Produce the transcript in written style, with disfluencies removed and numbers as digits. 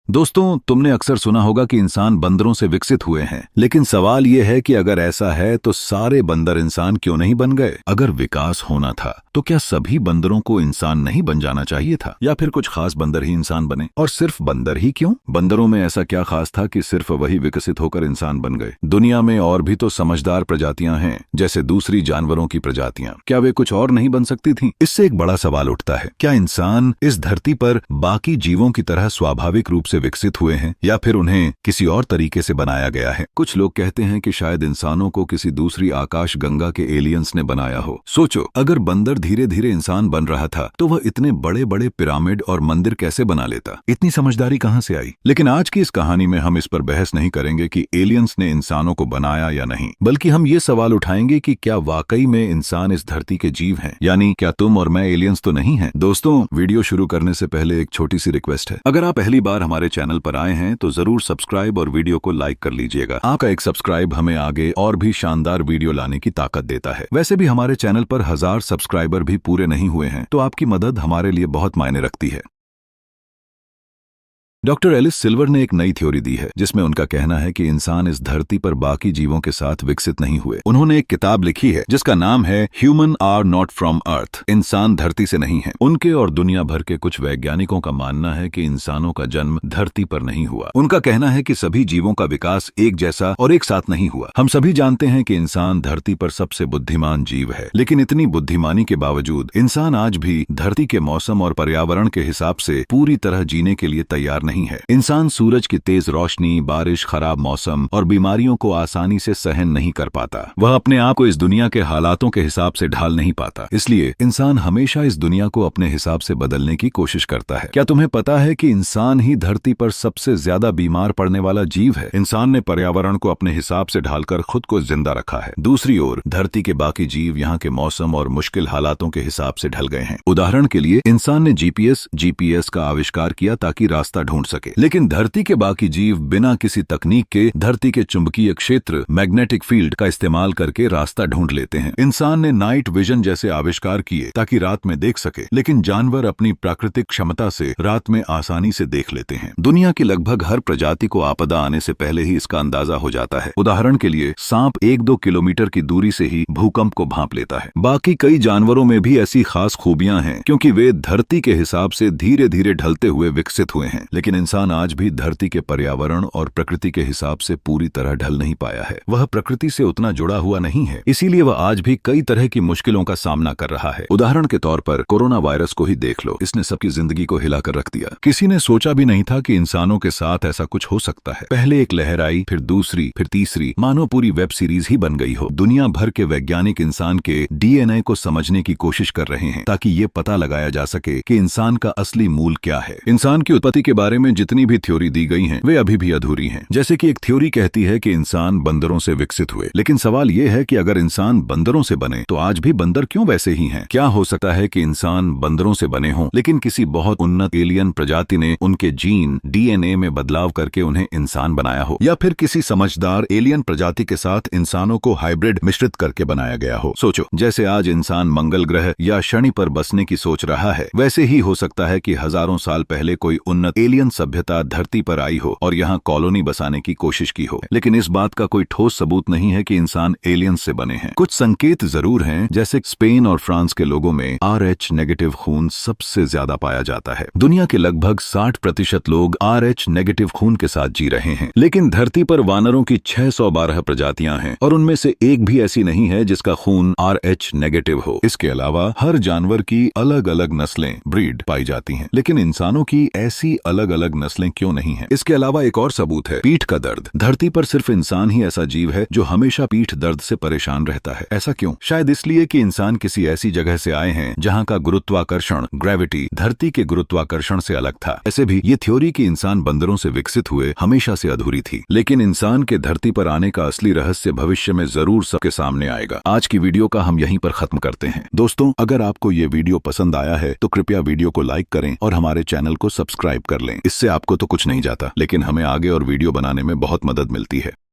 दोस्तों, तुमने अक्सर सुना होगा कि इंसान बंदरों से विकसित हुए हैं, लेकिन सवाल यह है कि अगर ऐसा है तो सारे बंदर इंसान क्यों नहीं बन गए? अगर विकास होना था तो क्या सभी बंदरों को इंसान नहीं बन जाना चाहिए था, या फिर कुछ खास बंदर ही इंसान बने? और सिर्फ बंदर ही क्यों? बंदरों में ऐसा क्या खास था कि सिर्फ वही विकसित होकर इंसान बन गए? दुनिया में और भी तो समझदार प्रजातियां हैं, जैसे दूसरी जानवरों की प्रजातियां। क्या वे कुछ और नहीं बन सकती थीं? इससे एक बड़ा सवाल उठता है, क्या इंसान इस धरती पर बाकी जीवों की तरह स्वाभाविक रूप से विकसित हुए हैं, या फिर उन्हें किसी और तरीके से बनाया गया है? कुछ लोग कहते हैं कि शायद इंसानों को किसी दूसरी आकाश गंगा के एलियंस ने बनाया हो। सोचो, अगर बंदर धीरे धीरे इंसान बन रहा था तो वह इतने बड़े बड़े पिरामिड और मंदिर कैसे बना लेता? इतनी समझदारी कहां से आई? लेकिन आज की इस कहानी में हम इस पर बहस नहीं करेंगे कि एलियंस ने इंसानों को बनाया या नहीं, बल्कि हम ये सवाल उठाएंगे कि क्या वाकई में इंसान इस धरती के जीव हैं, यानी क्या तुम और मैं एलियंस तो नहीं हैं? दोस्तों, वीडियो शुरू करने से पहले एक छोटी सी रिक्वेस्ट है। अगर आप पहली बार हमारे चैनल पर आए हैं तो जरूर सब्सक्राइब और वीडियो को लाइक कर लीजिएगा। आपका एक सब्सक्राइब हमें आगे और भी शानदार वीडियो लाने की ताकत देता है। वैसे भी हमारे चैनल पर 1000 सब्सक्राइबर भी पूरे नहीं हुए हैं, तो आपकी मदद हमारे लिए बहुत मायने रखती है। डॉक्टर एलिस सिल्वर ने एक नई थ्योरी दी है, जिसमें उनका कहना है कि इंसान इस धरती पर बाकी जीवों के साथ विकसित नहीं हुए। उन्होंने एक किताब लिखी है जिसका नाम है ह्यूमन आर नॉट फ्रॉम अर्थ, इंसान धरती से नहीं है। उनके और दुनिया भर के कुछ वैज्ञानिकों का मानना है कि इंसानों का जन्म धरती पर नहीं हुआ। उनका कहना है कि सभी जीवों का विकास एक जैसा और एक साथ नहीं हुआ। हम सभी जानते हैं कि इंसान धरती पर सबसे बुद्धिमान जीव है, लेकिन इतनी बुद्धिमानी के बावजूद इंसान आज भी धरती के मौसम और पर्यावरण के हिसाब से पूरी तरह जीने के लिए तैयार नहीं है। इंसान सूरज की तेज रोशनी, बारिश, खराब मौसम और बीमारियों को आसानी से सहन नहीं कर पाता। वह अपने आप को इस दुनिया के हालातों के हिसाब से ढाल नहीं पाता। इसलिए इंसान हमेशा इस दुनिया को अपने हिसाब से बदलने की कोशिश करता है। क्या तुम्हें पता है कि इंसान ही धरती पर सबसे ज्यादा बीमार पड़ने वाला जीव है? इंसान ने पर्यावरण को अपने हिसाब से ढालकर खुद को जिंदा रखा है। दूसरी ओर धरती के बाकी जीव यहाँ के मौसम और मुश्किल हालातों के हिसाब से ढल गए हैं। उदाहरण के लिए इंसान ने जीपीएस का आविष्कार किया ताकि रास्ता ढूंढ सके, लेकिन धरती के बाकी जीव बिना किसी तकनीक के धरती के चुंबकीय क्षेत्र मैग्नेटिक फील्ड का इस्तेमाल करके रास्ता ढूंढ लेते हैं। इंसान ने नाइट विजन जैसे आविष्कार किए ताकि रात में देख सके, लेकिन जानवर अपनी प्राकृतिक क्षमता से रात में आसानी से देख लेते हैं। दुनिया की लगभग हर प्रजाति को आपदा आने से पहले ही इसका अंदाजा हो जाता है। उदाहरण के लिए सांप 1-2 किलोमीटर की दूरी से ही भूकंप को भांप लेता है। बाकी कई जानवरों में भी ऐसी खास खूबियां हैं, क्योंकि वे धरती के हिसाब से धीरे धीरे ढलते हुए विकसित हुए हैं। लेकिन इंसान आज भी धरती के पर्यावरण और प्रकृति के हिसाब से पूरी तरह ढल नहीं पाया है। वह प्रकृति से उतना जुड़ा हुआ नहीं है, इसीलिए वह आज भी कई तरह की मुश्किलों का सामना कर रहा है। उदाहरण के तौर पर कोरोना वायरस को ही देख लो, इसने सबकी जिंदगी को हिलाकर रख दिया। किसी ने सोचा भी नहीं था कि इंसानों के साथ ऐसा कुछ हो सकता है। पहले एक लहर आई, फिर दूसरी, फिर तीसरी, मानो पूरी वेब सीरीज ही बन गई हो। दुनिया भर के वैज्ञानिक इंसान के डीएनए को समझने की कोशिश कर रहे हैं, ताकि ये पता लगाया जा सके कि इंसान का असली मूल क्या है। इंसान की उत्पत्ति के बारे में जितनी भी थ्योरी दी गई हैं, वे अभी भी अधूरी हैं। जैसे कि एक थ्योरी कहती है कि इंसान बंदरों से विकसित हुए, लेकिन सवाल यह है कि अगर इंसान बंदरों से बने तो आज भी बंदर क्यों वैसे ही हैं? क्या हो सकता है कि इंसान बंदरों से बने हों, लेकिन किसी बहुत उन्नत एलियन प्रजाति ने उनके जीन डीएनए में बदलाव करके उन्हें इंसान बनाया हो, या फिर किसी समझदार एलियन प्रजाति के साथ इंसानों को हाइब्रिड मिश्रित करके बनाया गया हो? सोचो, जैसे आज इंसान मंगल ग्रह या शनि पर बसने की सोच रहा है, वैसे ही हो सकता है कि हजारों साल पहले कोई उन्नत एलियन सभ्यता धरती पर आई हो और यहाँ कॉलोनी बसाने की कोशिश की हो। लेकिन इस बात का कोई ठोस सबूत नहीं है कि इंसान एलियंस से बने हैं। कुछ संकेत जरूर हैं, जैसे स्पेन और फ्रांस के लोगों में RH नेगेटिव खून सबसे ज्यादा पाया जाता है। दुनिया के लगभग 60% लोग RH नेगेटिव खून के साथ जी रहे हैं। लेकिन धरती पर वानरों की 612 प्रजातियां हैं और उनमें से एक भी ऐसी नहीं है जिसका खून RH नेगेटिव हो। इसके अलावा हर जानवर की अलग अलग नस्लें ब्रीड पाई जाती हैं, लेकिन इंसानों की ऐसी अलग अलग नस्लें क्यों नहीं है? इसके अलावा एक और सबूत है, पीठ का दर्द। धरती पर सिर्फ इंसान ही ऐसा जीव है जो हमेशा पीठ दर्द से परेशान रहता है। ऐसा क्यों? शायद इसलिए कि इंसान किसी ऐसी जगह से आए हैं जहां का गुरुत्वाकर्षण ग्रेविटी धरती के गुरुत्वाकर्षण से अलग था। ऐसे भी ये थ्योरी कि इंसान बंदरों से विकसित हुए हमेशा से अधूरी थी। लेकिन इंसान के धरती पर आने का असली रहस्य भविष्य में जरूर सबके सामने आएगा। आज की वीडियो का हम यहीं पर खत्म करते हैं। दोस्तों, अगर आपको ये वीडियो पसंद आया है तो कृपया वीडियो को लाइक करें और हमारे चैनल को सब्सक्राइब कर लें। इससे आपको तो कुछ नहीं जाता, लेकिन हमें आगे और वीडियो बनाने में बहुत मदद मिलती है।